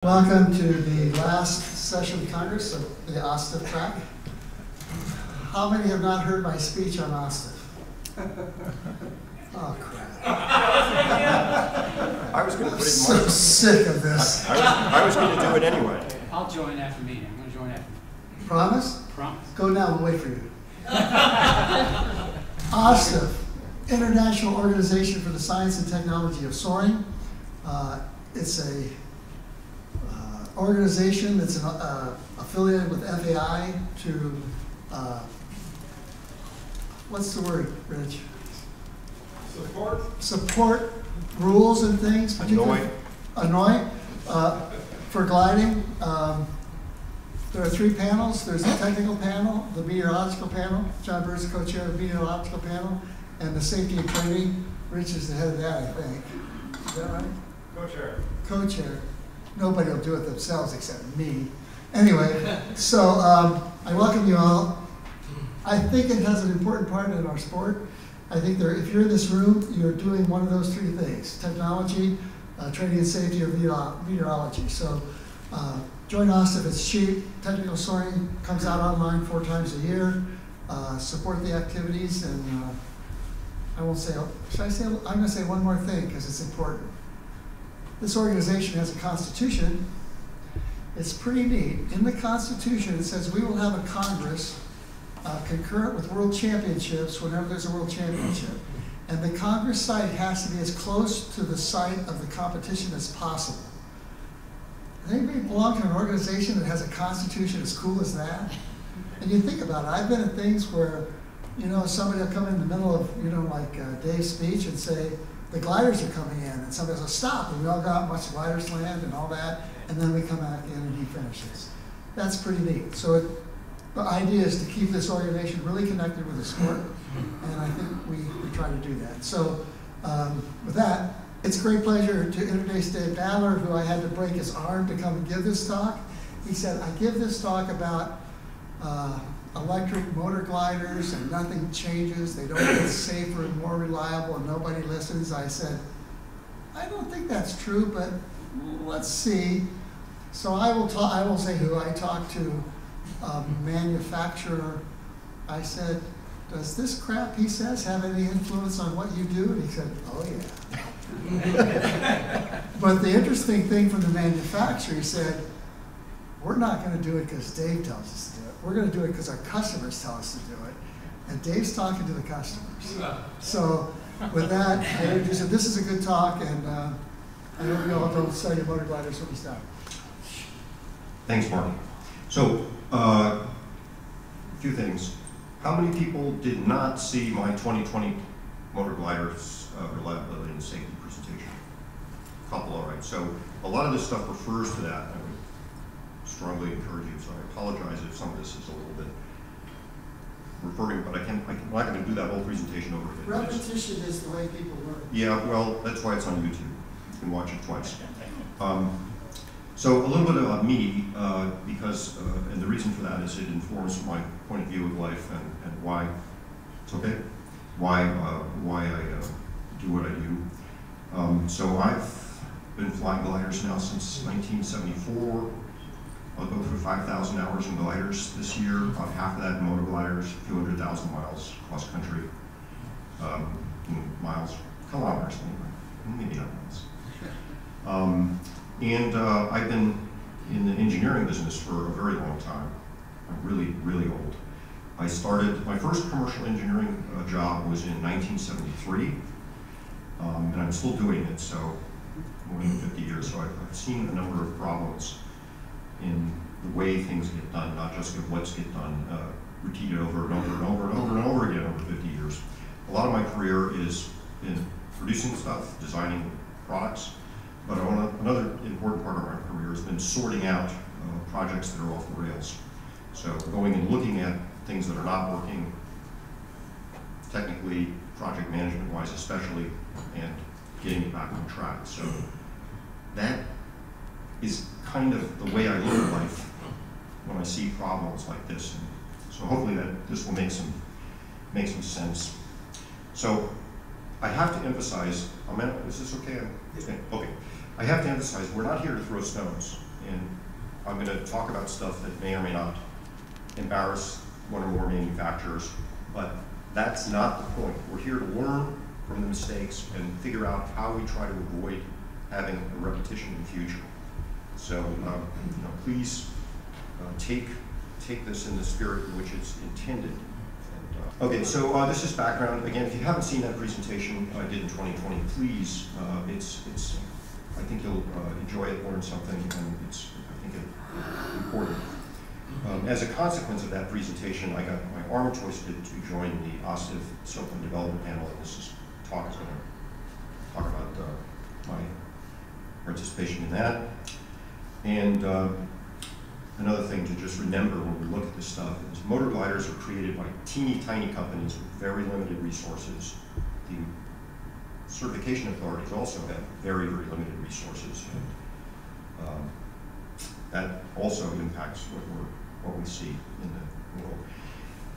Welcome to the last session of Congress of the OSTIV track. How many have not heard my speech on OSTIV? Oh, crap. I was going to put it in so sick of this. I was going to do it anyway. I'll join after meeting. I'm going to join after meeting. Promise? Promise. Go now, we'll wait for you. OSTIV, International Organization for the Science and Technology of Soaring. It's a organization that's affiliated with FAI to, what's the word, Rich? Support rules and things. Annoy. For gliding. There are three panels. There's the technical panel, the meteorological panel. John Bird's co-chair of the meteorological panel, and the safety and training. Rich is the head of that, I think. Is that right? Co-chair. Co-chair. Nobody will do it themselves except me. Anyway, so I welcome you all. I think it has an important part in our sport. I think if you're in this room, you're doing one of those three things: technology, training and safety, or meteorology. So join OSTIV. It's cheap. Technical soaring comes out online 4 times a year. Support the activities, and I won't say, should I say, I'm going to say one more thing because it's important. This organization has a constitution. It's pretty neat. In the constitution, it says we will have a Congress concurrent with World Championships whenever there's a World Championship. And the Congress site has to be as close to the site of the competition as possible. Does anybody belong to an organization that has a constitution as cool as that? And you think about it. I've been at things where, somebody will come in the middle of, like Dave's speech and say, the gliders are coming in, and somebody will stop, and we all go out and watch the gliders land and all that, and then we come back in and he finishes. That's pretty neat. So the idea is to keep this organization really connected with the sport, and I think we try to do that. So with that, it's a great pleasure to introduce Dave Nadler, who I had to break his arm to come and give this talk. He said, I give this talk about electric motor gliders and nothing changes. They don't get safer and more reliable and nobody listens. I said, I don't think that's true, but let's see. So I will say who I talked to, a manufacturer. I said, does this crap he says have any influence on what you do? And he said, oh yeah. But the interesting thing from the manufacturer, he said, we're not going to do it because Dave tells us to do it. We're going to do it because our customers tell us to do it. And Dave's talking to the customers. So with that, I introduced him. This is a good talk, and I hope you all don't sell your motor gliders when we stop. Thanks, Mark. So, a few things. How many people did not see my 2020 motor gliders reliability and safety presentation? A couple, all right. So a lot of this stuff refers to that. I would strongly encourage you, so I apologize if some of this is a little bit referring, but I'm not going to do that whole presentation over again. Repetition is the way people learn. Yeah, well, that's why it's on YouTube. You can watch it twice. So a little bit about me, because, and the reason for that is it informs my point of view of life and why, it's okay, why I do what I do. So I've been flying gliders now since 1974. I'll go through 5,000 hours in gliders this year, about half of that in motor gliders, a few 100,000 miles cross country, miles, kilometers anyway, maybe not miles. And I've been in the engineering business for a very long time. I'm really, really old. I started, my first commercial engineering job was in 1973, and I'm still doing it, so more than 50 years. So I've seen a number of problems in the way things get done, not just what's get done, repeated over and over and over and over and over again over 50 years. A lot of my career is in producing stuff, designing products, but another important part of my career has been sorting out projects that are off the rails. So going and looking at things that are not working, technically, project management-wise especially, and getting it back on track. So that is kind of the way I look at life when I see problems like this. And so hopefully that this will make some sense. So I have to emphasize, is this okay? Okay. I have to emphasize, we're not here to throw stones. and I'm going to talk about stuff that may or may not embarrass one or more manufacturers, but that's not the point. We're here to learn from the mistakes and figure out how we try to avoid having a repetition in the future. So, please take this in the spirit in which it's intended. And, okay, so this is background. Again, if you haven't seen that presentation I did in 2020, please, I think you'll enjoy it, learn something, and I think it's important. As a consequence of that presentation, I got my arm twisted to join the OSTIV Sailplane Development Panel, and this talk is going to talk about my participation in that. And another thing to just remember when we look at this stuff is motor gliders are created by teeny tiny companies with very limited resources. The certification authorities also have very, very limited resources. And, that also impacts what we see in the world.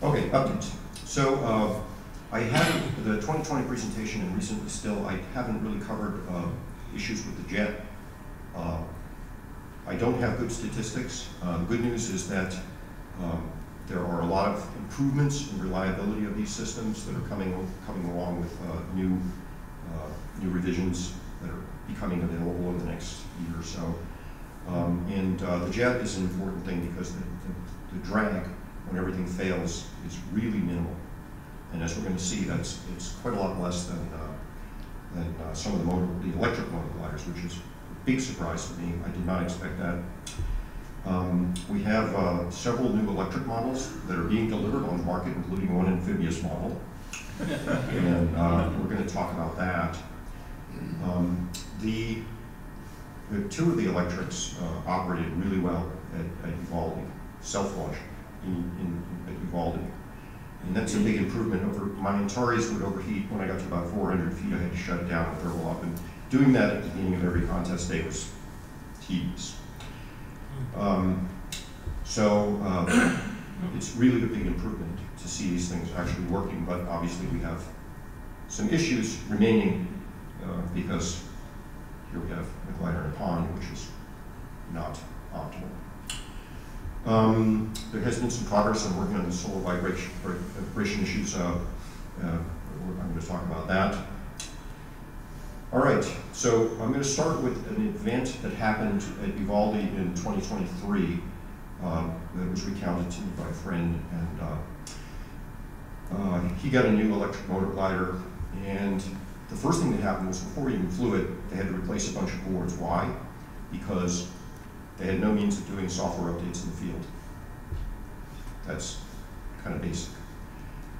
Okay, updates. So I haven't, the 2020 presentation and recently still, I haven't really covered issues with the jet. I don't have good statistics. The good news is that there are a lot of improvements in reliability of these systems that are coming along with new revisions that are becoming available in the next year or so. The jet is an important thing because the drag when everything fails is really minimal. And as we're going to see, it's quite a lot less than some of the electric motor gliders, which is a big surprise to me. I did not expect that. We have several new electric models that are being delivered on the market, including one amphibious model. And we're going to talk about that. Two of the electrics operated really well at Uvalde, self-launch at Uvalde. And that's a big improvement over, my Antares would overheat when I got to about 400 feet. I had to shut it down and thermal up. And doing that at the beginning of every contest day was tedious. It's really a big improvement to see these things actually working, but obviously we have some issues remaining because here we have a glider in a pond, which is not optimal. There has been some progress on working on the solar vibration issues. I'm going to talk about that. All right, so I'm going to start with an event that happened at Uvalde in 2023 that was recounted to me by a friend, and he got a new electric motor glider, and the first thing that happened was before he even flew it, they had to replace a bunch of boards. Why? Because they had no means of doing software updates in the field. That's kind of basic.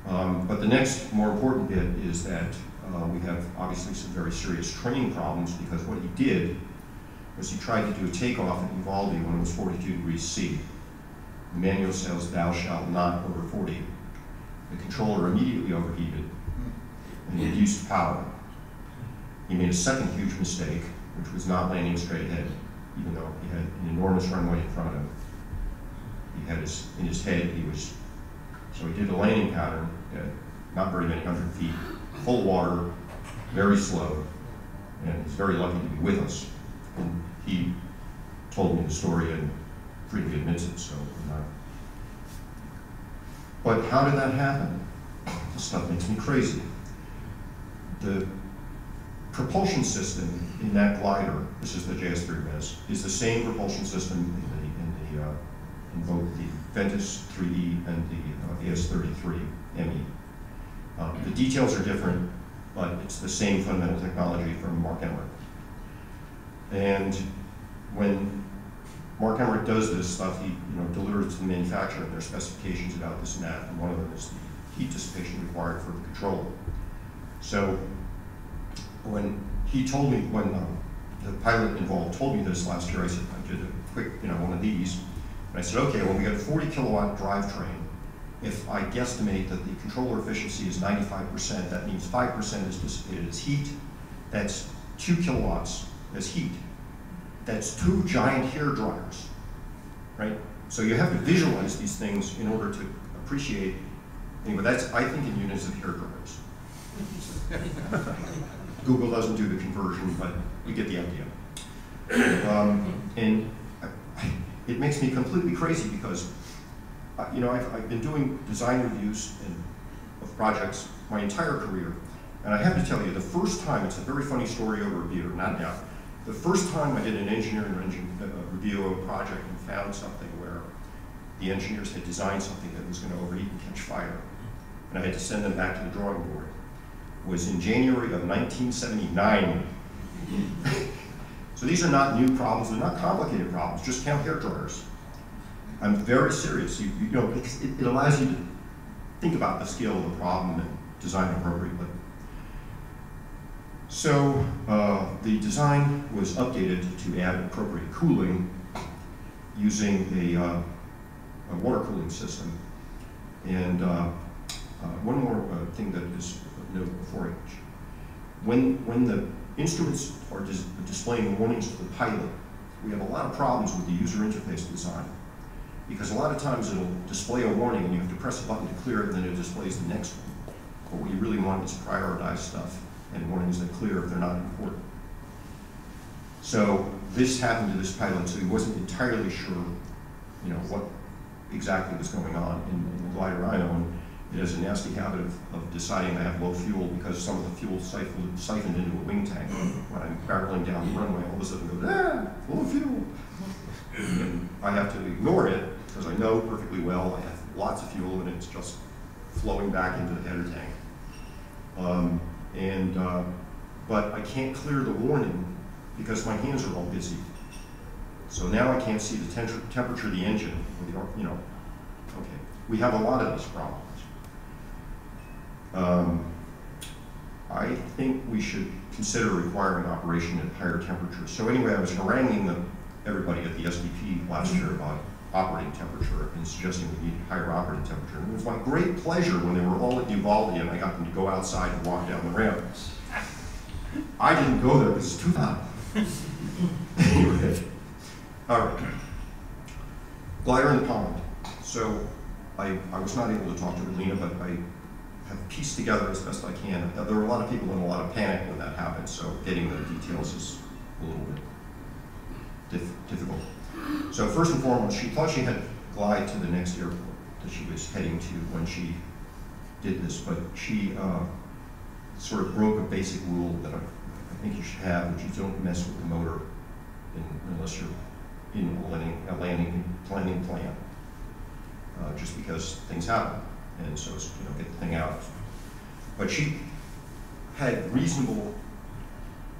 But the next more important bit is that we have obviously some very serious training problems, because what he did was he tried to do a takeoff at Uvalde when it was 42 degrees C. The manual says thou shalt not over 40. The controller immediately overheated and he reduced power. He made a second huge mistake, which was not landing straight ahead, even though he had an enormous runway in front of him. He had in his head, so he did a landing pattern at not very many hundred feet, full of water, very slow, and he's very lucky to be with us. And he told me the story and freely admits it, so But how did that happen? This stuff makes me crazy. The propulsion system in that glider, this is the JS3RES, is the same propulsion system in both the Ventus 3E and the AS33 ME. The details are different, but it's the same fundamental technology from Maughmer. And when Maughmer does this stuff, he delivers to the manufacturer their specifications about this and that, and one of them is the heat dissipation required for the control. So when he told me, when the pilot involved told me this last year, I said, I did a quick, one of these, and I said, okay, well, we got a 40 kilowatt drivetrain. If I guesstimate that the controller efficiency is 95%, that means 5% is dissipated as heat. That's 2 kilowatts as heat. That's 2 giant hair dryers, right? So you have to visualize these things in order to appreciate. Anyway, that's, I think, in units of hair dryers. Google doesn't do the conversion, but you get the idea. And it makes me completely crazy because, you know, I've been doing design reviews of projects my entire career. And I have to tell you, the first time, it's a very funny story over a beer, not now. The first time I did an engineering review of a project and found something where the engineers had designed something that was going to overheat and catch fire, and I had to send them back to the drawing board, was in January of 1979. So these are not new problems, they're not complicated problems, just count hair dryers. I'm very serious. You know, it allows you to think about the scale of the problem and design appropriately. So the design was updated to add appropriate cooling using a water cooling system. And one more thing that is of note before I, when the instruments are displaying warnings to the pilot, we have a lot of problems with the user interface design. Because a lot of times it'll display a warning and you have to press a button to clear it and then it displays the next one. But what you really want is prioritized stuff and warnings that clear if they're not important. So this happened to this pilot, so he wasn't entirely sure, you know, what exactly was going on in the glider I own. It has a nasty habit of deciding I have low fuel because some of the fuel siphoned into a wing tank. When I'm barreling down the runway, all of a sudden it goes, ah, full of fuel. And I have to ignore it because I know perfectly well I have lots of fuel and it's just flowing back into the header tank. But I can't clear the warning because my hands are all busy. So now I can't see the temperature of the engine, or the, you know. Okay, we have a lot of these problems. I think we should consider requiring operation at higher temperatures. So anyway, I was haranguing everybody at the SDP last year about operating temperature and suggesting we need higher operating temperature. And it was my great pleasure when they were all at Uvalde and I got them to go outside and walk down the ramp. I didn't go there because it's too hot. Anyway, all right. Glider in the pond. So I was not able to talk to Alina, but I have pieced together as best I can. There were a lot of people in a lot of panic when that happened, so getting the details is a little bit difficult. So first and foremost, she thought she had to glide to the next airport that she was heading to when she did this, but she sort of broke a basic rule that I think you should have, which is don't mess with the motor unless you're in a landing planning plan, just because things happen, and so you know, get the thing out. But she had reasonable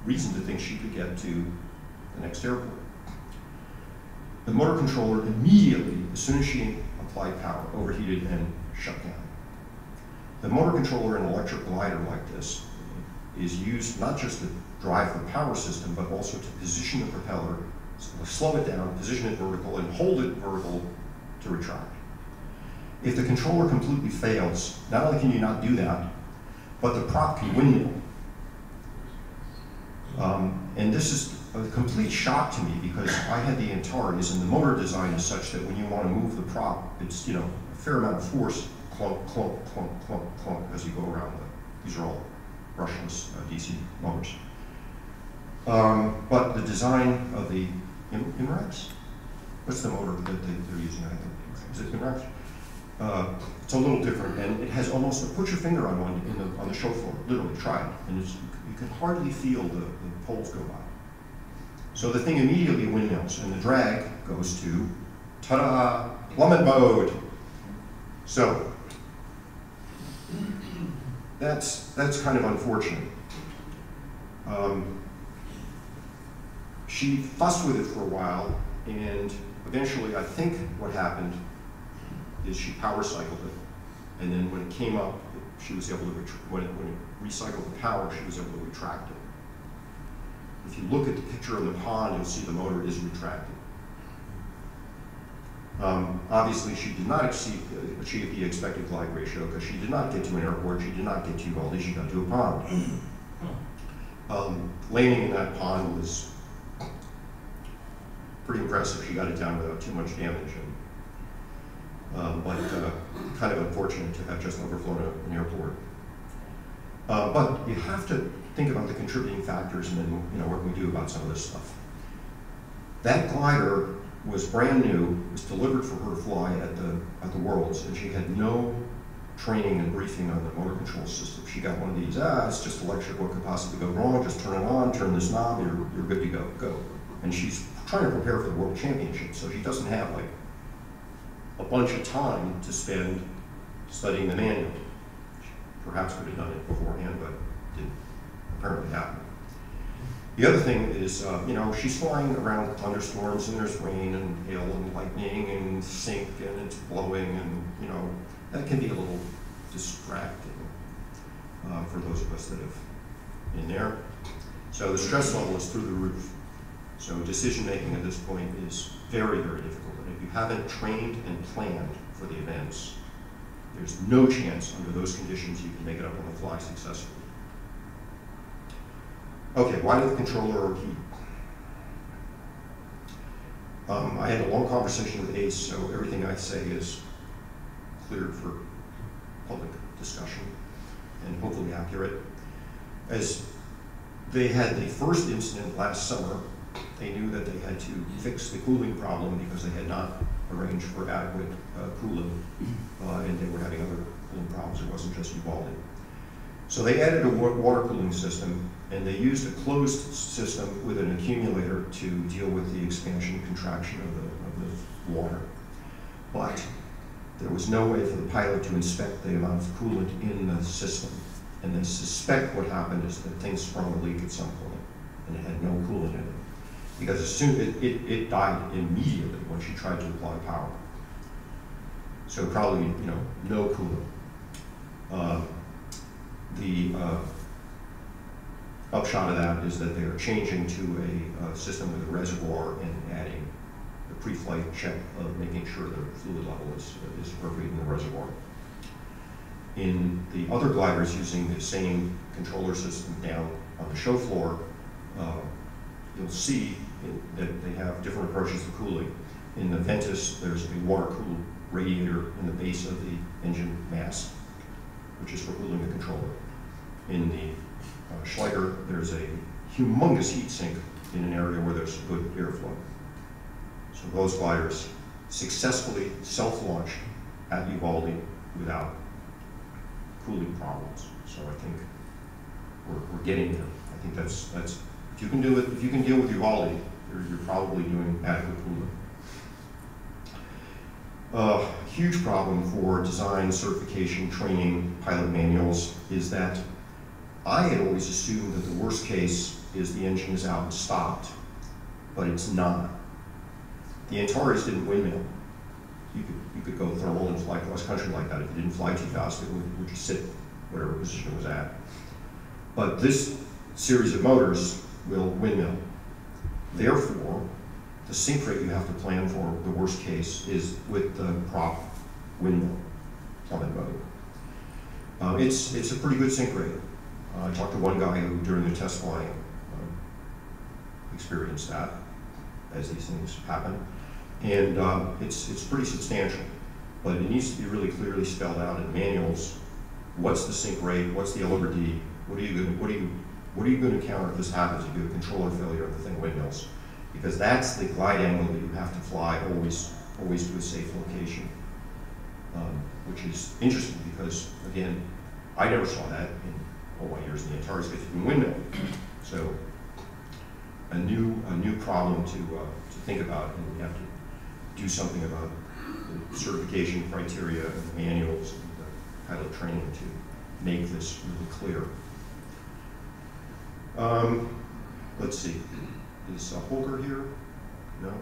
reason to think she could get to the next airport. The motor controller immediately, as soon as she applied power, overheated and shut down. The motor controller in an electric glider like this is used not just to drive the power system, but also to position the propeller, slow it down, position it vertical, and hold it vertical to retract. If the controller completely fails, not only can you not do that, but the prop can windmill. And this is a complete shock to me because I had the Antares and the motor design is such that when you want to move the prop, it's, you know, a fair amount of force, clunk, clunk, clunk, clunk, clunk, as you go around these are all brushless DC motors. But the design of the Imrex, what's the motor that they're using? I think is it Imrex? It's a little different, and it has almost, put your finger on one on the show floor, literally try it, and you can hardly feel the poles go by. So the thing immediately windmills, and the drag goes to, ta-da, plummet mode. So that's kind of unfortunate. She fussed with it for a while, and eventually I think what happened is she power cycled it, and then when it came up, she was able to, when it recycled the power, she was able to retract it. If you look at the picture of the pond, you'll see the motor is retracted. Obviously, she did not achieve the expected glide ratio because she did not get to an airport, she did not get to Uvalde, she got to a pond. Landing in that pond was pretty impressive. She got it down without too much damage, but kind of unfortunate to have just overflown an airport. But you have to think about the contributing factors and then, you know, what we do about some of this stuff. That glider was brand new, was delivered for her to fly at the Worlds, and she had no training and briefing on the motor control system. She got one of these, it's just electric, what could possibly go wrong? Just turn it on, turn this knob, you're good to go. And she's trying to prepare for the World Championship, so she doesn't have like a bunch of time to spend studying the manual. She perhaps could have done it beforehand, but didn't apparently happen. The other thing is, she's flying around thunderstorms, and there's rain and hail and lightning and sink, and it's blowing, and that can be a little distracting for those of us that have been there. So the stress level is through the roof. So decision making at this point is very, very difficult. And if you haven't trained and planned for the events, there's no chance under those conditions you can make it up on the fly successfully. Okay, why did the controller overheat? I had a long conversation with Ace, so everything I say is cleared for public discussion and hopefully accurate. As they had the first incident last summer, they knew that they had to fix the cooling problem because they had not arranged for adequate cooling, and they were having other cooling problems. It wasn't just Uvalde. So they added a water cooling system, and they used a closed system with an accumulator to deal with the expansion and contraction of the water. But there was no way for the pilot to inspect the amount of coolant in the system. And they suspect what happened is that things sprung a leak at some point, and it had no coolant in it. Because as soon it died immediately when she tried to apply power. So probably, no coolant. The upshot of that is that they are changing to a system with a reservoir and adding the pre-flight check of making sure the fluid level is appropriate in the reservoir. In the other gliders using the same controller system down on the show floor, you'll see that they have different approaches to cooling. In the Ventus, there's a water-cooled radiator in the base of the engine mast, which is for cooling the controller. In the Schleicher, there's a humongous heat sink in an area where there's good airflow. So those gliders successfully self-launched at Uvalde without cooling problems. So I think we're getting there. I think that's if you can do it, if you can deal with Uvalde, you're probably doing adequate cooling. Huge problem for design, certification, training, pilot manuals is that I had always assumed that the worst case is the engine is out and stopped, but it's not. The Antares didn't windmill. You could go thermal and fly cross country like that. If you didn't fly too fast, it would just sit whatever position it was at. But this series of motors will windmill. Therefore, the sink rate you have to plan for the worst case is with the prop windmill plummet motor. It's a pretty good sink rate. I talked to one guy who, during the test flying, experienced that, as these things happen. And it's pretty substantial, but it needs to be really clearly spelled out in manuals. What's the sink rate? What's the LRD? What are you going to counter if this happens? If you have a controller failure and the thing windmills, because that's the glide angle that you have to fly always to a safe location, which is interesting because again, I never saw that in all my years in the Antares because you can windmill. So a new problem to think about, and we have to do something about the certification criteria and the manuals and the pilot training to make this really clear. Let's see, is Holger here? No?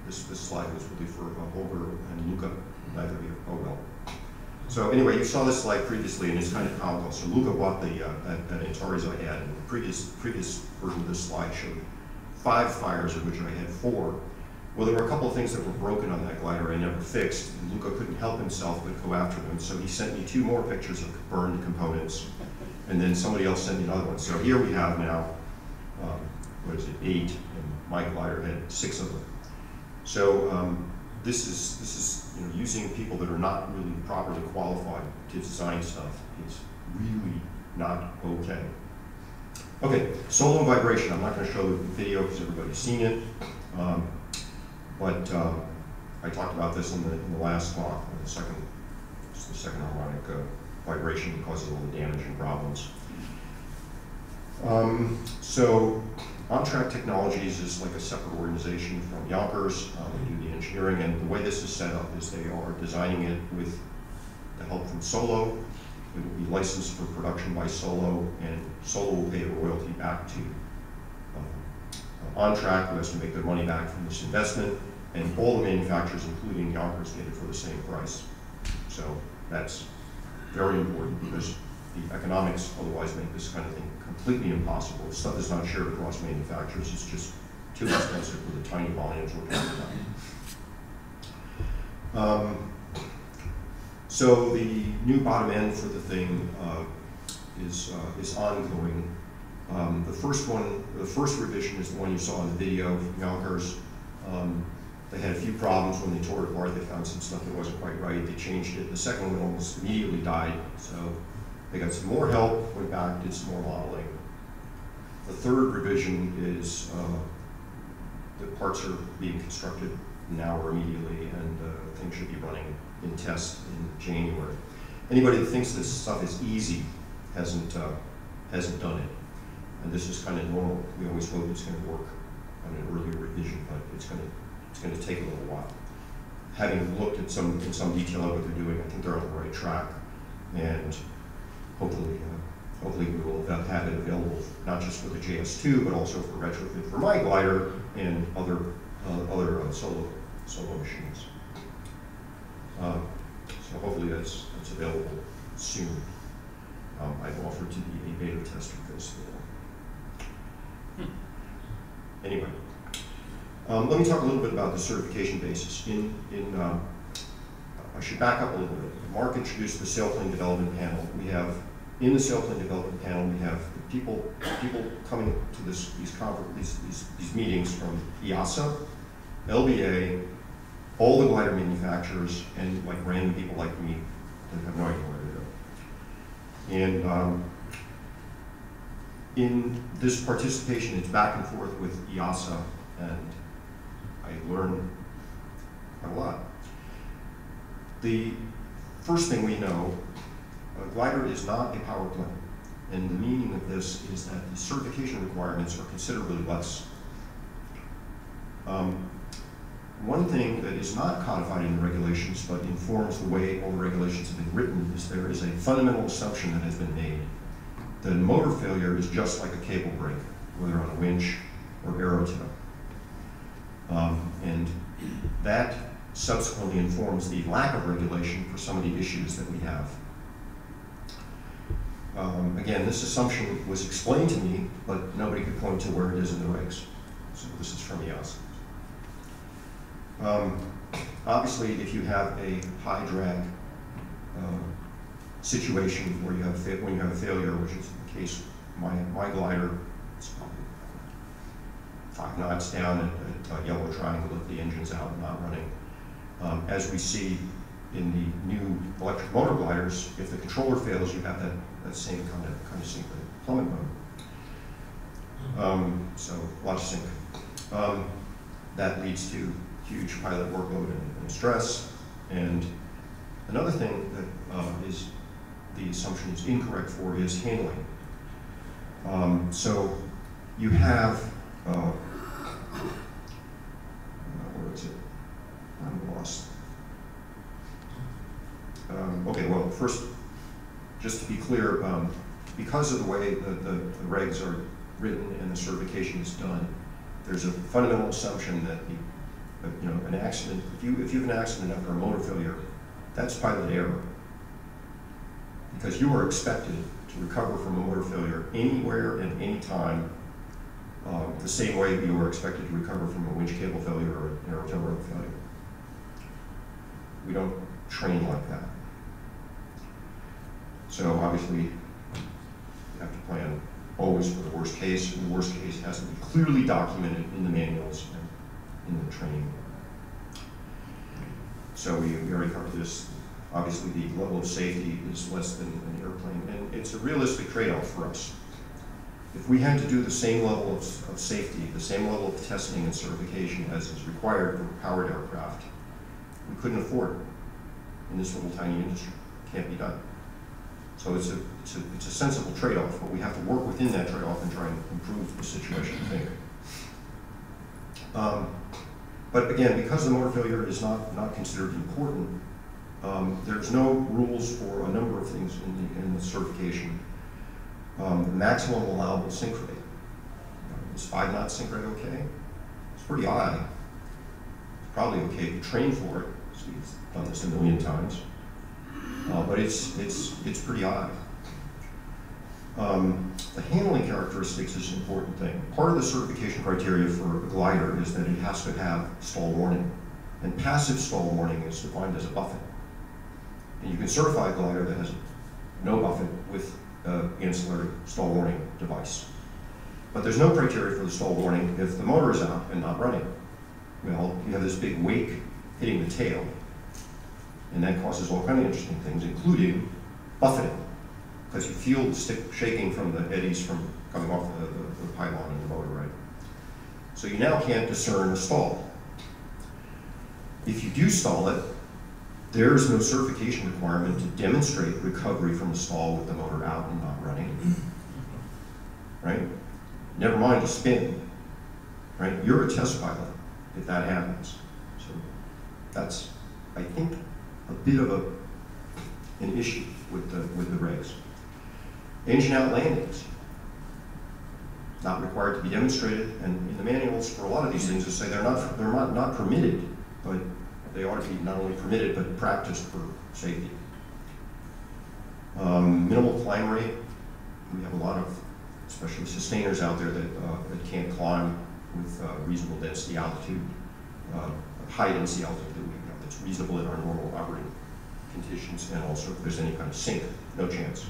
This slide was really for Holger and Luca, neither of you. Oh well. So anyway, you saw this slide previously and it's kind of comical. So Luca bought that Antares I had, and the previous version of this slide showed 5 fires, of which I had 4. Well, there were a couple of things that were broken on that glider I never fixed, and Luca couldn't help himself but go after them. So he sent me 2 more pictures of burned components, and then somebody else sent me another one. So here we have now, 8, and my glider had 6 of them. So this is using people that are not really properly qualified to design stuff is really not okay. Okay, solo vibration. I'm not going to show the video because everybody's seen it. But I talked about this in the last talk, the second harmonic vibration causes all the damage and problems. So On-Track Technologies is like a separate organization from Yonkers. They do the engineering, and the way this is set up is they are designing it with the help from Solo. It will be licensed for production by Solo, and Solo will pay a royalty back to On-Track, who has to make their money back from this investment, and all the manufacturers, including Yonkers, get it for the same price. So that's very important because the economics otherwise make this kind of thing completely impossible. If stuff is not shared across manufacturers, it's just too expensive for the tiny volumes we're talking about. So the new bottom end for the thing is ongoing. The first revision is the one you saw in the video from Yonkers. They had a few problems when they tore it apart. They found some stuff that wasn't quite right. They changed it. The second one almost immediately died. So they got some more help, went back, did some more modeling. The third revision is the parts are being constructed now or immediately, and things should be running in test in January. Anybody that thinks this stuff is easy hasn't done it. And this is kind of normal. We always hope it's going to work on an earlier revision, but it's going to take a little while. Having looked at in some detail at what they're doing, I think they're on the right track, and hopefully we will have it available not just for the JS2, but also for retrofit for my glider and other solo machines. So hopefully that's available soon. I've offered to be a beta tester for this. Anyway, let me talk a little bit about the certification basis. I should back up a little bit. Mark introduced the Sailplane Development Panel. In the Sailplane Development Panel, we have people coming to these meetings from EASA, LBA, all the glider manufacturers, and like random people like me that have no idea where to go. And in this participation, it's back and forth with EASA, and I learn quite a lot. The first thing we know, a glider is not a power plant, and the meaning of this is that the certification requirements are considerably less. One thing that is not codified in the regulations but informs the way all the regulations have been written is there is a fundamental assumption that has been made that a motor failure is just like a cable break, whether on a winch or aero tip. And that subsequently informs the lack of regulation for some of the issues that we have. Again, this assumption was explained to me, but nobody could point to where it is in the regs. So this is from EASA. Obviously, if you have a high drag situation where when you have a failure, which is the case my glider, it's probably 5 knots down at Yellow Triangle if the engine's out and not running. As we see in the new electric motor gliders, if the controller fails, you have that same kind of sync plummet mode. So a lot of sync. That leads to huge pilot workload and stress. And another thing that is the assumption is incorrect for is handling. So you have, where is it? I'm lost. Okay, well, first, just to be clear, because of the way the regs are written and the certification is done, there's a fundamental assumption that an accident, if you have an accident after a motor failure, that's pilot error. Because you are expected to recover from a motor failure anywhere and any time, the same way you are expected to recover from a winch cable failure or an aero rope failure. We don't train like that. So obviously, you have to plan always for the worst case, and the worst case has to be clearly documented in the manuals and in the training. So we already covered this. Obviously, the level of safety is less than an airplane, and it's a realistic trade-off for us. If we had to do the same level of safety, the same level of testing and certification as is required for powered aircraft, we couldn't afford it in this little tiny industry. It can't be done. So it's a sensible trade-off, but we have to work within that trade-off and try and improve the situation, I think. But again, because the motor failure is not considered important, there's no rules for a number of things in the certification. The maximum allowable sink rate. Is 5 knots sink rate okay? It's pretty high. It's probably okay if you train for it. So we've done this a million times. But it's pretty high. The handling characteristics is an important thing. Part of the certification criteria for a glider is that it has to have stall warning. And passive stall warning is defined as a buffet. And you can certify a glider that has no buffet with ancillary stall warning device. But there's no criteria for the stall warning if the motor is out and not running. Well, you have this big wake hitting the tail, and that causes all kinds of interesting things, including buffeting, because you feel the stick shaking from the eddies from coming off the pylon in the motor, right? So you now can't discern a stall. If you do stall it, there is no certification requirement to demonstrate recovery from a stall with the motor out and not running, right? Never mind the spin, right? You're a test pilot if that happens. So that's, I think, a bit of an issue with the regs. Engine out landings, not required to be demonstrated, and in the manuals for a lot of these things, they say they're not permitted, but they ought to be not only permitted, but practiced for safety. Minimal climb rate. We have a lot of, especially sustainers out there that can't climb with reasonable density altitude, high density altitude that's reasonable in our normal operating conditions, and also if there's any kind of sink, no chance.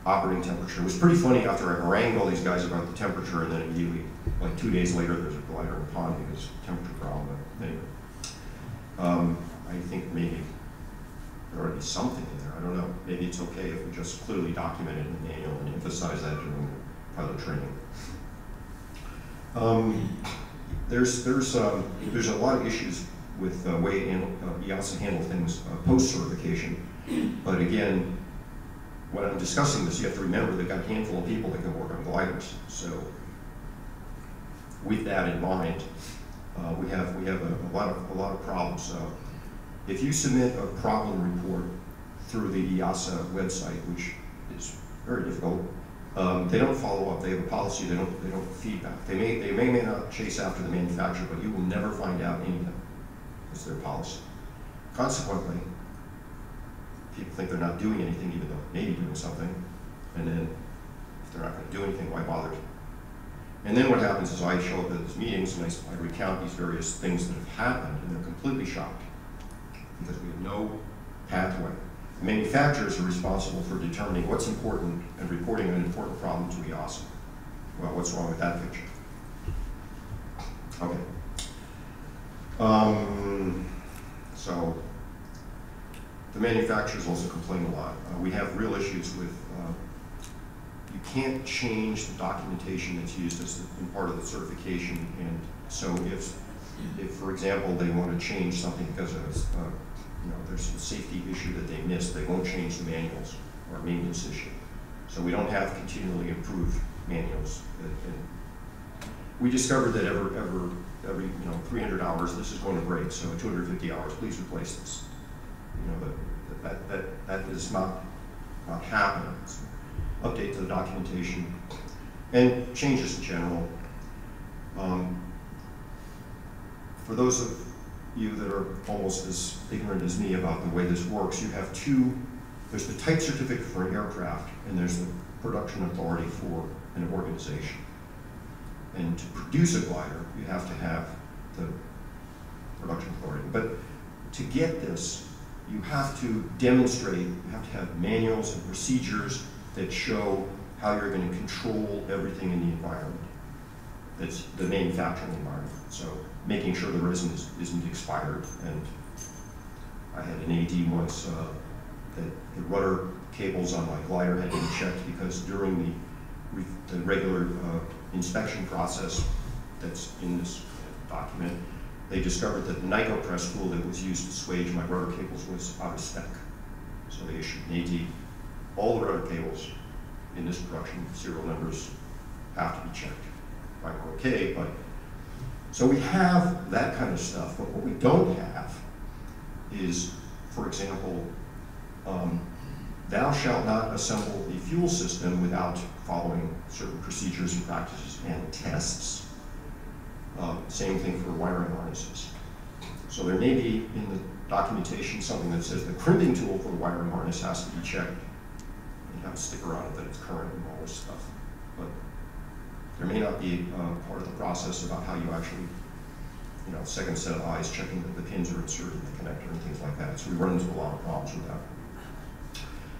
Operating temperature. It was pretty funny after I harangued all these guys about the temperature, and then immediately, like 2 days later, there's a glider in the pond because of the temperature problem. But anyway, I think maybe there ought to be something in there. I don't know. Maybe it's okay if we just clearly document it in the manual and emphasize that during pilot training. There's a lot of issues with the way EASA handle things post-certification, but again, when I'm discussing this, you have to remember they've got a handful of people that can work on gliders. So with that in mind, we have a lot of problems. If you submit a problem report through the EASA website, which is very difficult, they don't follow up. They have a policy. They don't feedback. They may not chase after the manufacturer, but you will never find out anything. It's their policy. Consequently, people think they're not doing anything, even though they may be doing something. And then, if they're not going to do anything, why bother? And then what happens is I show up at these meetings and I recount these various things that have happened, and they're completely shocked because we have no pathway. The manufacturers are responsible for determining what's important and reporting an important problem to EASA. Well, what's wrong with that picture? Okay. So the manufacturers also complain a lot. We have real issues with you can't change the documentation that's used as in part of the certification, and so if for example they want to change something because of there's a safety issue that they missed, they won't change the manuals or maintenance issue. So we don't have continually improved manuals. And we discovered that every 300 hours this is going to break, so at 250 hours please replace this. That is not happening. So update to the documentation and changes in general. For those of you that are almost as ignorant as me about the way this works, you have there's the type certificate for an aircraft, and there's the production authority for an organization. And to produce a glider, you have to have the production authority. But to get this, you have to demonstrate, you have to have manuals and procedures that show how you're going to control everything in the environment. That's the manufacturing environment. So making sure the resin isn't expired. And I had an AD once that the rudder cables on my glider had to be checked because during the regular inspection process that's in this document, they discovered that the NICO press tool that was used to swage my rudder cables was out of spec. So they issued an AT. All the rudder cables in this production, serial numbers have to be checked. Right, we're okay, but so we have that kind of stuff, but what we don't have is, for example, thou shalt not assemble a fuel system without following certain procedures and practices and tests. Same thing for wiring harnesses. So there may be in the documentation something that says the crimping tool for the wiring harness has to be checked and have a sticker on it that it's current and all this stuff. But there may not be part of the process about how you actually, second set of eyes checking that the pins are inserted in the connector and things like that. So we run into a lot of problems with that.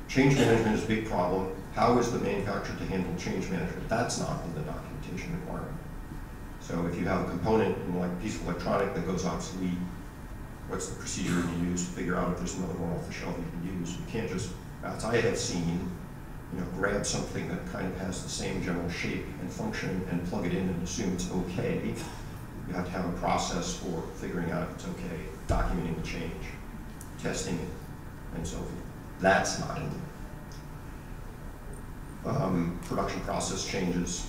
Change management is a big problem. How is the manufacturer to handle change management? That's not in the documentation requirement. So if you have a component in like a piece of electronic that goes obsolete, what's the procedure you use to figure out if there's another one off the shelf you can use? You can't just, as I have seen, grab something that kind of has the same general shape and function and plug it in and assume it's okay. You have to have a process for figuring out if it's okay, documenting the change, testing it, and so forth. That's not in there. Production process changes,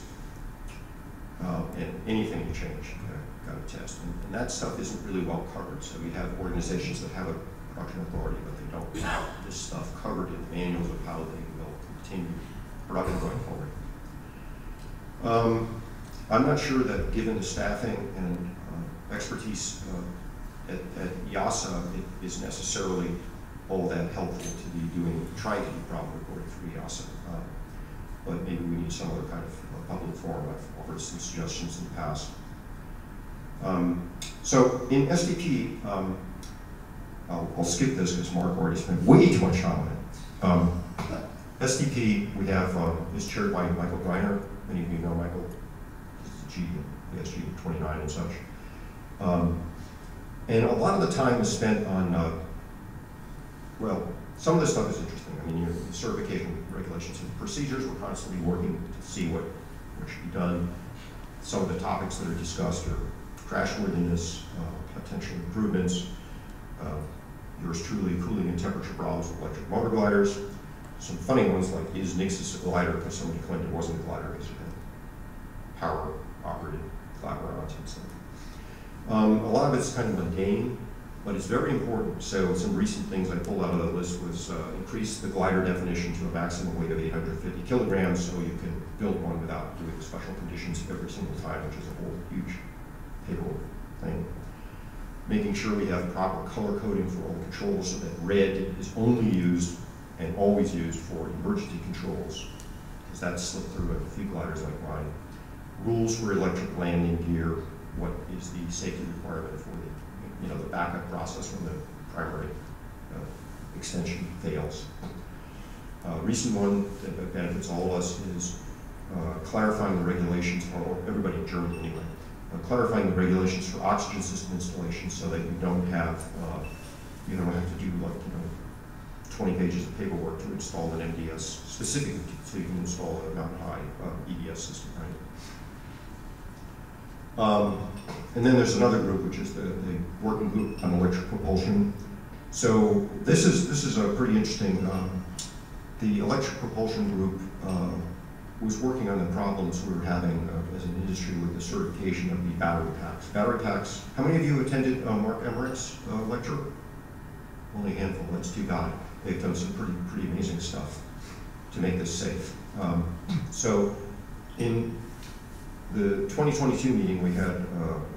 and anything you change, you've got to test. And that stuff isn't really well covered. So we have organizations that have a production authority, but they don't have this stuff covered in the manuals of how they will continue production going forward. I'm not sure that given the staffing and expertise at EASA, it is necessarily all that helpful to be trying to do problem reporting for EASA. But maybe we need some other kind of public forum. I've offered some suggestions in the past. So in SDP, I'll skip this because Mark already spent way too much time on it. SDP we have is chaired by Michael Greiner. Many of you know Michael. He's the ESG 29 and such. And a lot of the time is spent on, well, some of this stuff is interesting. I mean, your certification regulations and procedures, we're constantly working to see what should be done. Some of the topics that are discussed are crashworthiness, potential improvements, yours truly, cooling and temperature problems with electric motor gliders. Some funny ones like, is Nixus a glider? Because somebody claimed it wasn't a glider, because it had power operated flaperons and stuff. A lot of it's kind of mundane, but it's very important. So some recent things I pulled out of that list was increase the glider definition to a maximum weight of 850 kilograms, so you can build one without doing special conditions every single time, which is a whole huge paperwork thing. Making sure we have proper color coding for all the controls so that red is only used and always used for emergency controls, because that's slipped through a few gliders like mine. Rules for electric landing gear, what is the safety requirement for the backup process when the primary extension fails. Recent one that benefits all of us is clarifying the regulations for everybody in Germany anyway. Clarifying the regulations for oxygen system installation so that you don't have to do 20 pages of paperwork to install an MDS specifically so you can install a mountain high EDS system, right? And then there's another group, which is the working group on electric propulsion. So this is a pretty interesting. The electric propulsion group was working on the problems we were having as an industry with the certification of the battery packs. Battery packs. How many of you attended Mark Emmerich's lecture? Only a handful. That's too bad. They've done some pretty amazing stuff to make this safe. So in the 2022 meeting, we had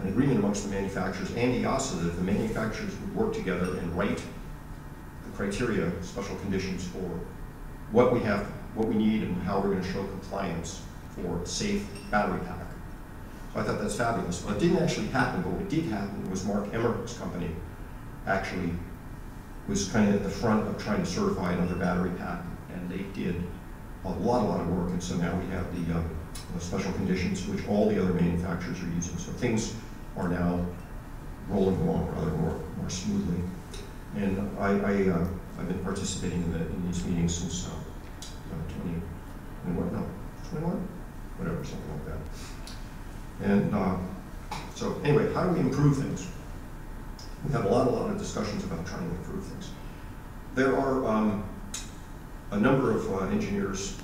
an agreement amongst the manufacturers and EASA that the manufacturers would work together and write the criteria, special conditions for what we need and how we're going to show compliance for a safe battery pack. So I thought that's fabulous. Well, it didn't actually happen, but what did happen was Mark Emmerich's company actually was kind of at the front of trying to certify another battery pack, and they did a lot of work, and so now we have the special conditions which all the other manufacturers are using. So things are now rolling along rather more smoothly. And I I've been participating in these meetings since 21? Whatever, something like that. And so anyway, how do we improve things? We have a lot of discussions about trying to improve things. There are a number of engineers,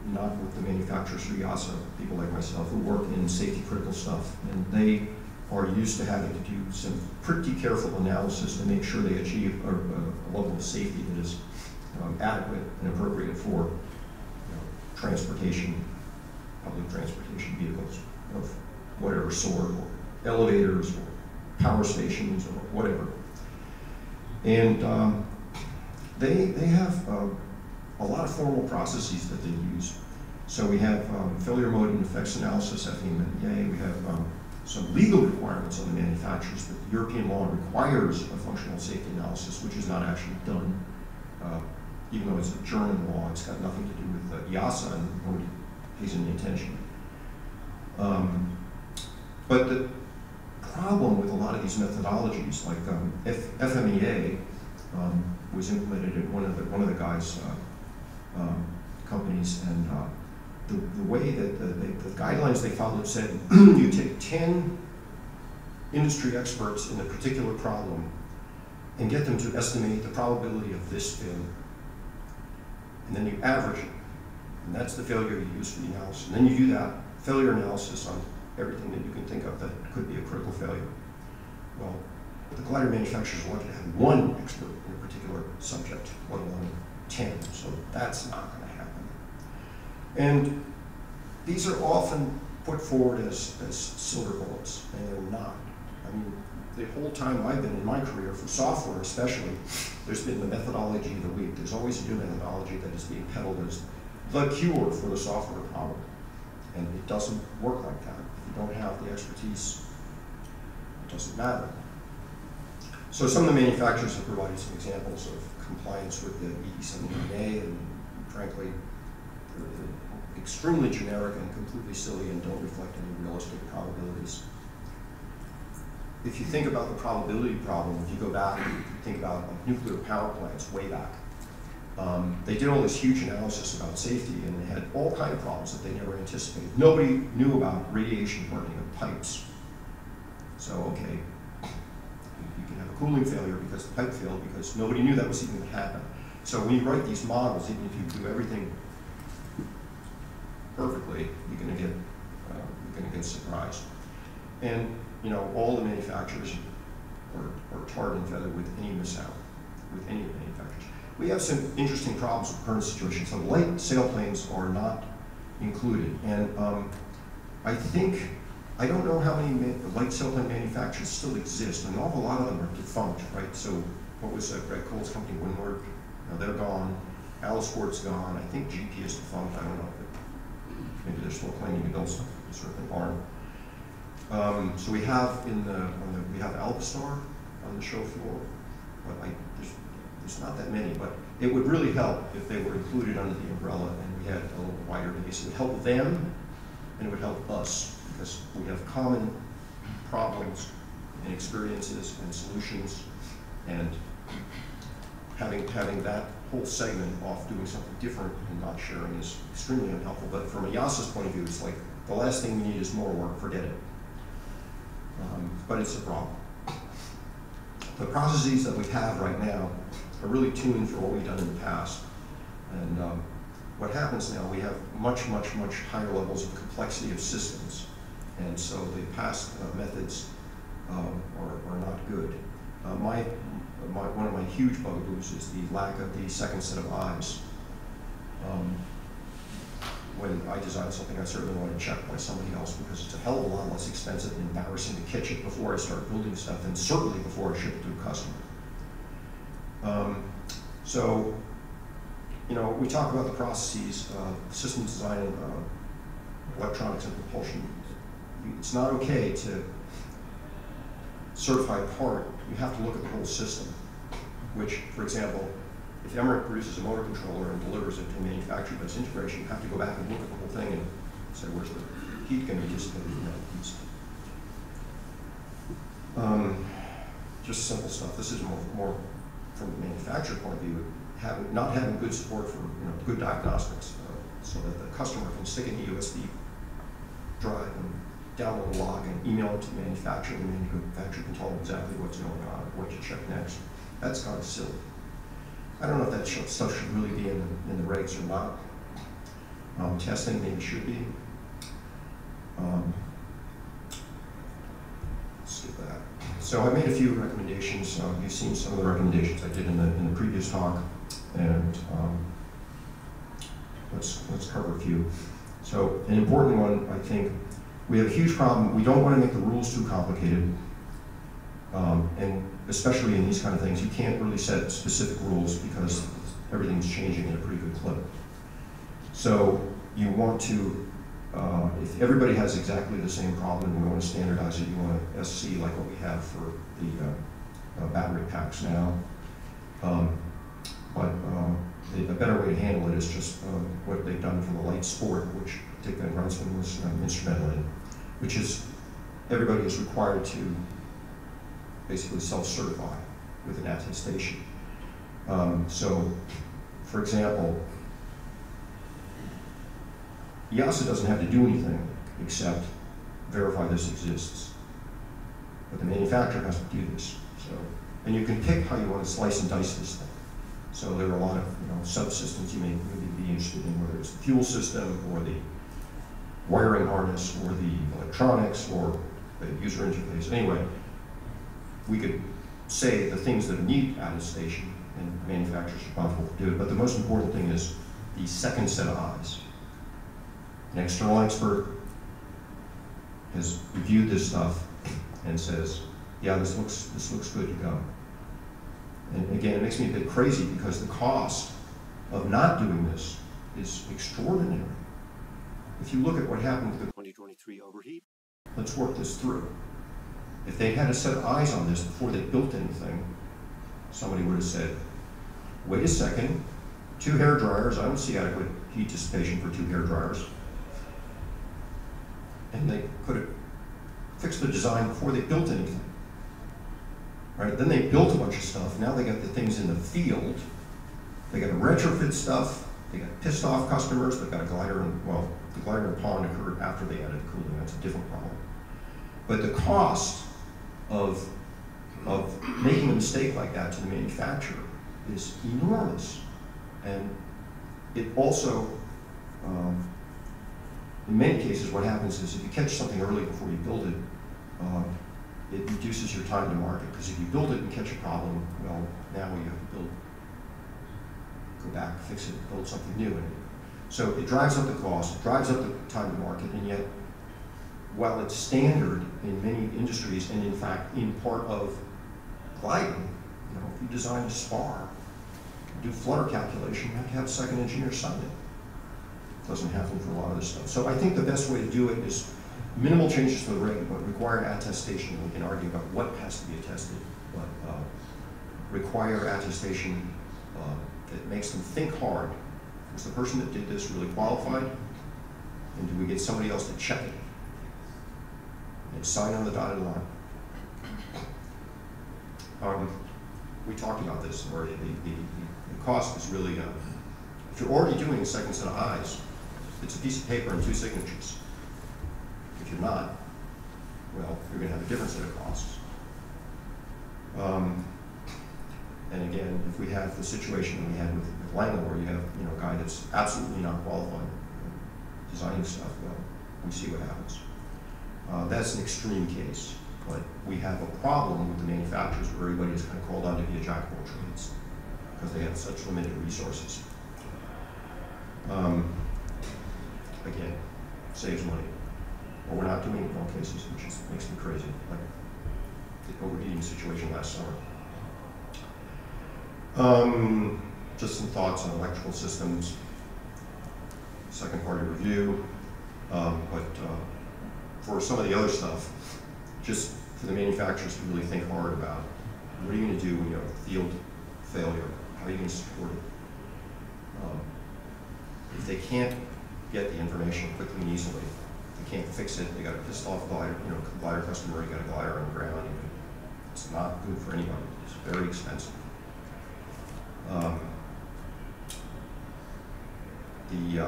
not with the manufacturers or EASA, people like myself, who work in safety critical stuff, and they are used to having to do some pretty careful analysis to make sure they achieve a level of safety that is adequate and appropriate for transportation, public transportation vehicles of whatever sort, or elevators, or power stations, or whatever. And they have a lot of formal processes that they use. So we have failure mode and effects analysis, FEMA. We have some legal requirements on the manufacturers, but the European law requires a functional safety analysis, which is not actually done. Even though it's a German law, it's got nothing to do with EASA, and nobody pays any attention. But the problem with a lot of these methodologies, like FMEA, was implemented at one of the guys' companies, and the way that the guidelines they followed said you take 10 industry experts in a particular problem and get them to estimate the probability of this failure. And then you average it. And that's the failure you use for the analysis. And then you do that failure analysis on everything that you can think of that could be a critical failure. Well, the glider manufacturers wanted to have one expert in a particular subject, let alone 10, so that's not going to happen. And these are often put forward as silver bullets, and they're not. I mean, the whole time I've been in my career, for software especially, there's been the methodology of the week. There's always a new methodology that is being peddled as the cure for the software problem. And it doesn't work like that. If you don't have the expertise, it doesn't matter. So some of the manufacturers have provided some examples of compliance with the ED79A, and frankly, they're extremely generic and completely silly and don't reflect any realistic probabilities. If you think about the probability problem, if you go back and you think about like nuclear power plants way back, they did all this huge analysis about safety, and they had all kinds of problems that they never anticipated. Nobody knew about radiation burning of pipes. So, okay, you can have a cooling failure because the pipe failed because nobody knew that was even going to happen. So when you write these models, even if you do everything perfectly, you're going to get surprised. And you know, all the manufacturers are tarred and feathered with any mishap, with any of the manufacturers. We have some interesting problems with the current situation. So light sailplanes are not included. And I don't know how many light sailplane manufacturers still exist. An awful lot of them are defunct, right? So what was Greg Cole's company, Windward? They're gone. Aliceport's gone. I think GP is defunct. I don't know. But maybe they're still claiming to build stuff. They certainly aren't. So we have we have Alpstar on the show floor, but there's not that many. But it would really help if they were included under the umbrella and we had a little wider base. It would help them, and it would help us because we have common problems and experiences and solutions, and having that whole segment off doing something different and not sharing is extremely unhelpful. But from a EASA's point of view, it's like the last thing we need is more work. Forget it. But it's a problem. The processes that we have right now are really tuned for what we've done in the past. And what happens now, we have much, much, much higher levels of complexity of systems. And so the past methods are not good. One of my huge bugaboos is the lack of the second set of eyes. When I design something, I certainly want to check by somebody else because it's a hell of a lot less expensive and embarrassing to catch it before I start building stuff, and certainly before I ship it to a customer. So, you know, we talk about the processes, system design, and electronics and propulsion. It's not okay to certify a part. You have to look at the whole system, which, for example, if Emmerich produces a motor controller and delivers it to a manufacturer that's integration, you have to go back and look at the whole thing and say, where's the heat going to be dissipated from that piece? Just simple stuff. This is more from the manufacturer point of view, not having good support for good diagnostics, so that the customer can stick in the USB drive and download a log and email it to the manufacturer, and the manufacturer can tell them exactly what's going on, what to check next. That's kind of silly. I don't know if that stuff should really be in the regs or not. Testing maybe should be. Skip that. So I made a few recommendations. You've seen some of the recommendations I did in the previous talk, and let's cover a few. So an important one, I think, we have a huge problem. We don't want to make the rules too complicated, and especially in these kind of things, you can't really set specific rules because everything's changing at a pretty good clip. So you want to, if everybody has exactly the same problem and you want to standardize it, you want to SC like what we have for the battery packs now. But a better way to handle it is just what they've done for the light sport, which Dick Van Brunsven was instrumental in, which is everybody is required to basically self-certify with an attestation. So, for example, EASA doesn't have to do anything except verify this exists. But the manufacturer has to do this. So, and you can pick how you want to slice and dice this thing. So there are a lot of subsystems you may maybe be interested in, whether it's the fuel system or the wiring harness or the electronics or the user interface. Anyway, we could say the things that need attestation, and manufacturers are responsible to do it, but the most important thing is the second set of eyes. An external expert has reviewed this stuff and says, yeah, this looks good to go. And again, it makes me a bit crazy because the cost of not doing this is extraordinary. If you look at what happened with the 2023 overheat, let's work this through. If they had a set of eyes on this before they built anything, somebody would have said, wait a second, 2 hair dryers, I don't see adequate heat dissipation for 2 hair dryers. And they could have fixed the design before they built anything. Right? Then they built a bunch of stuff. Now they got the things in the field. They got to retrofit stuff. They got pissed off customers. They've got a glider, well, the glider and pond occurred after they added cooling. That's a different problem. But the cost of making a mistake like that to the manufacturer is enormous. And it also, in many cases, what happens is if you catch something early before you build it, it reduces your time to market, because if you build it and catch a problem, well, now you have to go back, fix it, build something new. And so it drives up the cost, it drives up the time to market, and yet, while it's standard in many industries, and in fact, in part of gliding, if you design a spar, do flutter calculation, you have to have a second engineer sign it. It doesn't happen for a lot of this stuff. So I think the best way to do it is minimal changes to the reg, but require attestation. We can argue about what has to be attested, but require attestation that makes them think hard. Was the person that did this really qualified? And do we get somebody else to check it? And sign on the dotted line. We talked about this already. The cost is really, if you're already doing a second set of eyes, it's a piece of paper and 2 signatures. If you're not, well, you're going to have a different set of costs. And again, if we have the situation that we had with Langel, where you have a guy that's absolutely not qualified designing stuff, well, we see what happens. That's an extreme case, but we have a problem with the manufacturers where everybody is kind of called on to be a jack of all trades because they have such limited resources. Again, saves money. Or we're not doing it in all cases, which makes me crazy, like the overheating situation last summer. Just some thoughts on electrical systems, second party review, but for some of the other stuff, just for the manufacturers to really think hard about what are you going to do when you have a field failure, how are you going to support it? If they can't get the information quickly and easily, they can't fix it, they got a pissed off glider, glider customer, you got a glider on the ground, it's not good for anybody, it's very expensive. the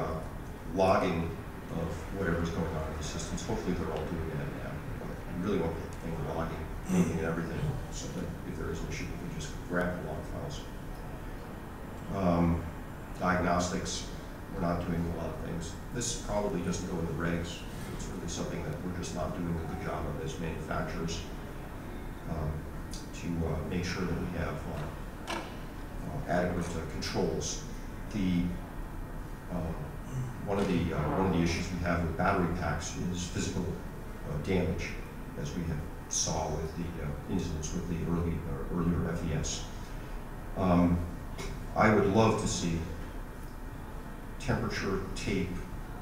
logging of whatever's going on in the systems. Hopefully they're all doing that now. But we really want the thing logging anything and everything, so that if there is an issue, we can just grab the log files. Diagnostics, we're not doing a lot of things. This probably doesn't go in the regs. It's really something that we're just not doing a good job of as manufacturers to make sure that we have adequate controls. One of the issues we have with battery packs is physical damage, as we have saw with the incidents with the earlier FES. I would love to see temperature tape,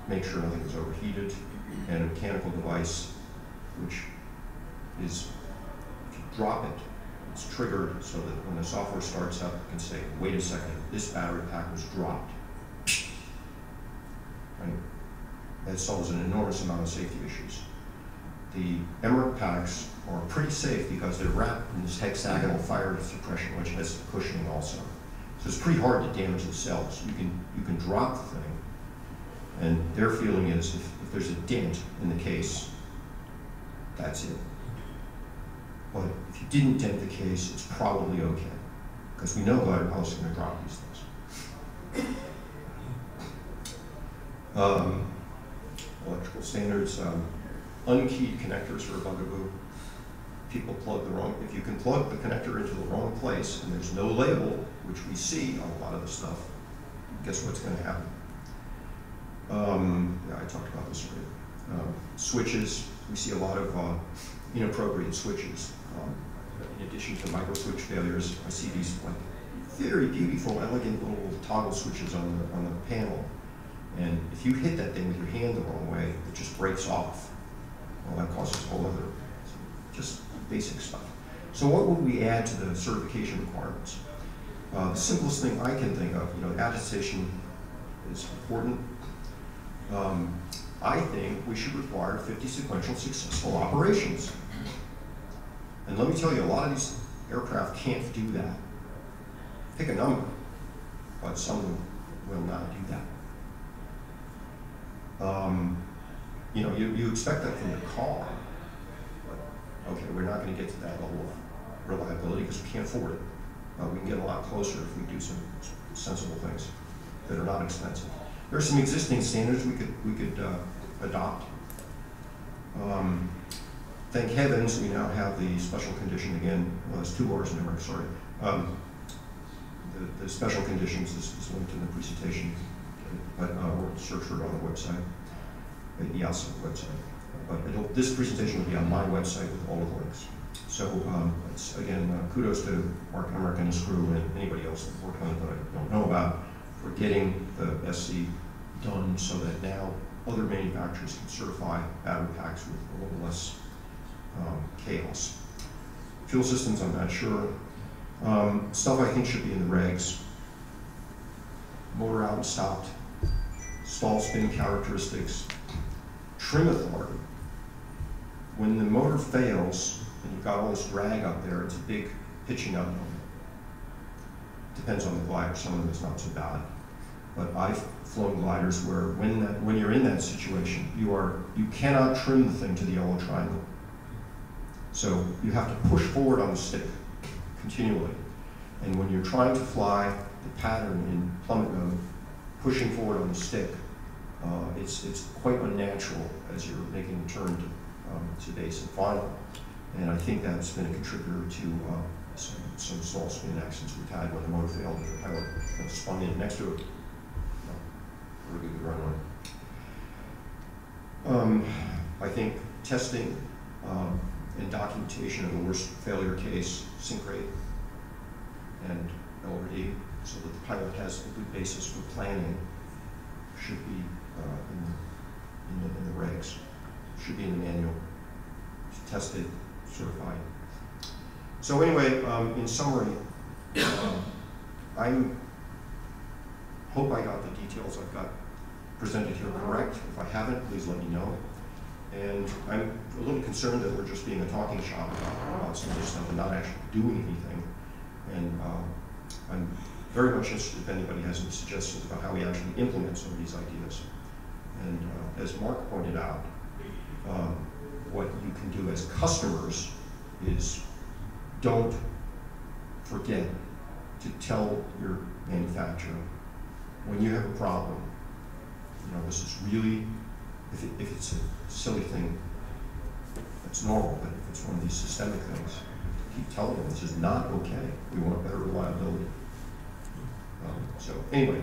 make sure nothing is overheated, and a mechanical device, which is, if you drop it, it's triggered so that when the software starts up, it can say, wait a second, this battery pack was dropped. Right? That solves an enormous amount of safety issues. The MRIC packs are pretty safe because they're wrapped in this hexagonal fire suppression, which has cushioning also. So it's pretty hard to damage the cells. You can drop the thing, and their feeling is if there's a dent in the case, that's it. But if you didn't dent the case, it's probably okay, because we know how it's going to drop these things. Electrical standards, unkeyed connectors are a bugaboo. People plug the wrong, if you can plug the connector into the wrong place and there's no label, which we see on a lot of the stuff, guess what's going to happen? Yeah, I talked about this already. Switches, we see a lot of inappropriate switches. In addition to micro switch failures, I see these like very beautiful, elegant little toggle switches on the panel. And if you hit that thing with your hand the wrong way, it just breaks off. Well, that causes a whole other, just basic stuff. So what would we add to the certification requirements? The simplest thing I can think of, attestation is important. I think we should require 50 sequential successful operations. And let me tell you, a lot of these aircraft can't do that. Pick a number, but some will not do that. You expect that from the car, but okay, we're not going to get to that level of reliability because we can't afford it. We can get a lot closer if we do some sensible things that are not expensive. There are some existing standards we could adopt. Thank heavens we now have the special condition again. Well, it's 2 hours in America, sorry. The special conditions is linked in the presentation, but or search for it on the website, the EASA website. But this presentation will be on my website with all the links. So it's, again, kudos to Mark Emmerich and his crew and anybody else that worked on it that I don't know about for getting the SC done so that now other manufacturers can certify battery packs with a little less chaos. Fuel systems, I'm not sure. Stuff I think should be in the regs. Motor out and stopped. Stall spin characteristics. Trim authority. When the motor fails and you've got all this drag up there, it's a big pitching up moment. Depends on the glider. Some of them it's not so bad. But I've flown gliders where when you're in that situation, you cannot trim the thing to the yellow triangle. So you have to push forward on the stick continually. And when you're trying to fly the pattern in plummet mode, pushing forward on the stick, it's quite unnatural as you're making the turn to base and final. And I think that's been a contributor to some stall spin accidents we've had when the motor failed and the pilot spun in next to it. Really good run. I think testing and documentation of the worst failure case, sink rate, and LRD, so that the pilot has a good basis for planning, should be in the regs, should be in the manual, tested, certified. So anyway, in summary, I hope I got the details I've got presented here correct. If I haven't, please let me know. And I'm a little concerned that we're just being a talking shop about some of this stuff and not actually doing anything. And I'm very much interested if anybody has any suggestions about how we actually implement some of these ideas. And as Mark pointed out, what you can do as customers is don't forget to tell your manufacturer when you have a problem. You know, this is really, if it's a silly thing, that's normal, but if it's one of these systemic things, keep telling them this is not okay. We want better reliability. So anyway,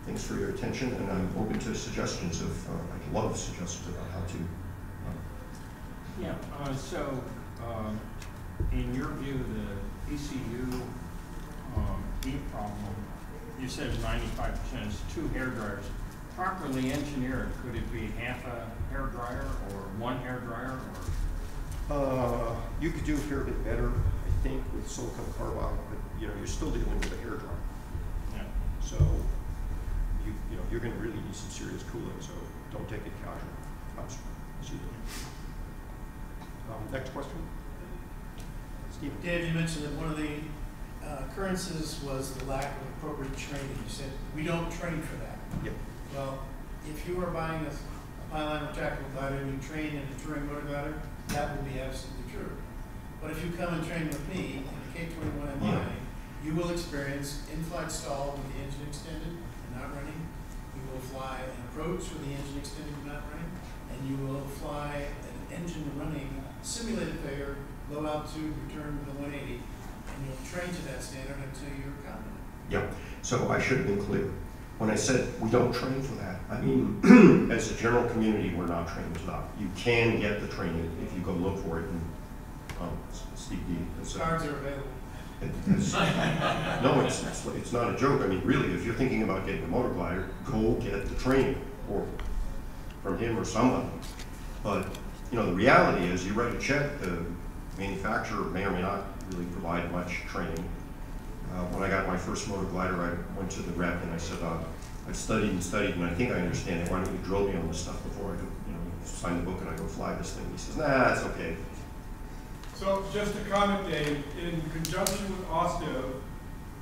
thanks for your attention, and I'm open to suggestions of, I'd love suggestions about how to. In your view, the ECU heat problem, you said 95% is 2 hair dryers. Properly engineered, could it be half a hair dryer or 1 hair dryer? Or? You could do a fair bit better, I think, with silicon carbide, but you know, you're still dealing with a hair dryer. Yeah. So you know, you're going to really need some serious cooling. So don't take it casual. Next question. Steve. Dave, you mentioned that one of the occurrences was the lack of appropriate training. You said we don't train for that. Yep. Well, if you are buying a pylon or tactical glider and you train in a touring motor glider, that will be absolutely true. But if you come and train with me in the K21MI, you will experience in-flight stall with the engine extended and not running. You will fly an approach with the engine extended and not running. And you will fly an engine running simulated failure, low altitude, return with a 180. And you'll train to that standard until you're confident. Yeah, so I should have been clear. When I said we don't train for that, I mean, as a general community, we're not trained for that. You can get the training if you go look for it. And Steve D. Cards are available. No, it's not a joke. I mean, really, if you're thinking about getting a motor glider, go get the training, or from him or somebody. But you know, the reality is, you write a check, the manufacturer may or may not really provide much training. When I got my first motor glider, I went to the rep and I said, I've studied and studied, and I think I understand it. Why don't you drill me on this stuff before I go, you know, sign the book and I go fly this thing? He says, nah, it's okay. So just to comment, Dave, in conjunction with OSTIV,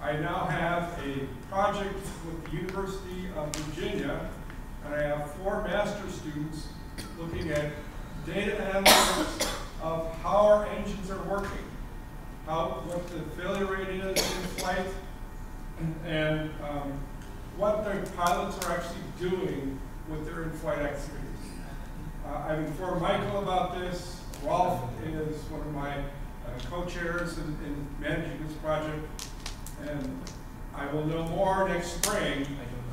I now have a project with the University of Virginia, and I have 4 master's students looking at data analytics of how our engines are working, what the failure rate is in flight, and what the pilots are actually doing with their in-flight activities. I've informed Michael about this. Rolf is one of my co-chairs in managing this project, and I will know more next spring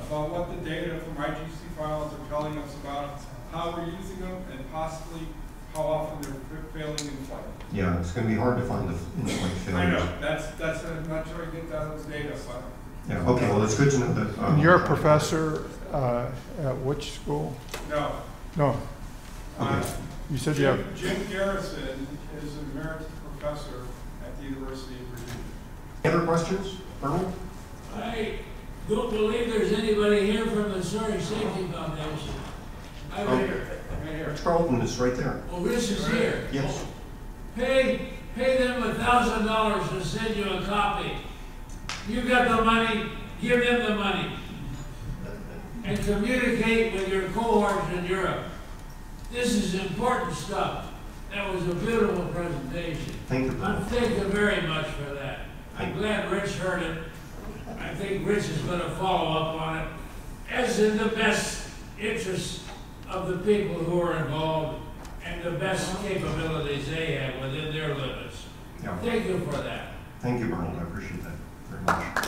about what the data from IGC files are telling us about how we're using them and possibly how often they're failing in flight. Yeah, it's going to be hard to find the in-flight failures. I know, that's I'm not sure I get that those data, but. Yeah, okay, well, it's good to know that. And you're a professor at which school? No. No. Okay. You said you have. Jim Garrison is an emeritus professor at the University of Virginia. Any other questions? Colonel? I don't believe there's anybody here from the Surrey Safety Foundation. Right here. Rich Carlton is right there. Oh, Rich is here. Yes. Pay them $1,000 to send you a copy. You got the money, give them the money. And communicate with your cohorts in Europe. This is important stuff. That was a beautiful presentation. Thank you. Thank you very much for that. I'm glad Rich heard it. I think Rich is going to follow up on it, as in the best interest of the people who are involved and the best capabilities they have within their limits. Yeah. Thank you for that. Thank you, Bernard. I appreciate that very much.